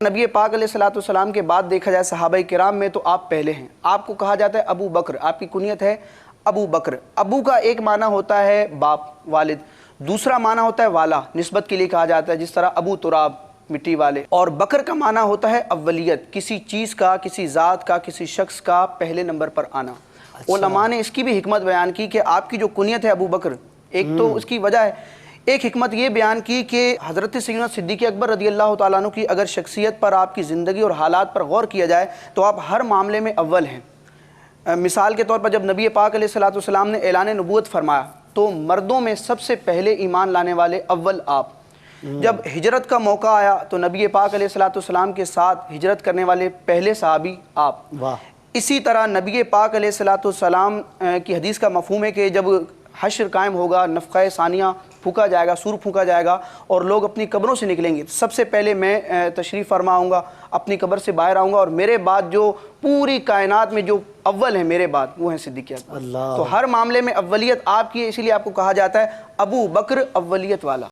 نبی پاک علیہ الصلوۃ والسلام کے بعد دیکھا جائے صحابہ کرام میں تو آپ پہلے ہیں. آپ کو کہا جاتا ہے ابو بکر، آپ کی کنیت ہے ابو بکر. ابو کا ایک معنی ہوتا ہے باپ، والد. دوسرا معنی ہوتا ہے والا، نسبت کے لیے کہا جاتا ہے، جس طرح ابو تراب، مٹی والے. اور بکر کا معنی ہوتا ہے اولیت، کسی چیز کا، کسی ذات کا، کسی شخص کا پہلے نمبر پر آنا. علماء نے اس کی بھی حکمت بیان کی کہ آپ کی جو کنیت ہے ابو بکر، ایک تو اس کی وجہ ہے، ایک حکمت یہ بیان کی کہ حضرت سیدنا صدیق اکبر رضی اللہ تعالیٰ عنہ کی اگر شخصیت پر، آپ کی زندگی اور حالات پر غور کیا جائے تو آپ ہر معاملے میں اول ہیں. مثال کے طور پر جب نبی پاک علیہ الصلوۃ والسلام نے اعلان نبوت فرمایا تو مردوں میں سب سے پہلے ایمان لانے والے اول آپ. جب ہجرت کا موقع آیا تو نبی پاک علیہ الصلوۃ والسلام کے ساتھ ہجرت کرنے والے پہلے صحابی آپ. اسی طرح نبی پاک علیہ الصلوۃ والسلام کی حدیث کا مفہوم ہے کہ جب حشر قائم ہوگا، نفخہ ثانیہ پھونکا جائے گا، سور پھونکا جائے گا اور لوگ اپنی قبروں سے نکلیں گے، سب سے پہلے میں تشریف فرما آؤں گا، اپنی قبر سے باہر آؤں گا، اور میرے بعد جو پوری کائنات میں جو اول ہیں میرے بعد وہ ہیں صدیق اکبر. تو ہر معاملے میں اولیت آپ کی ہے، اسی لیے آپ کو کہا جاتا ہے ابو بکر اولیت والا.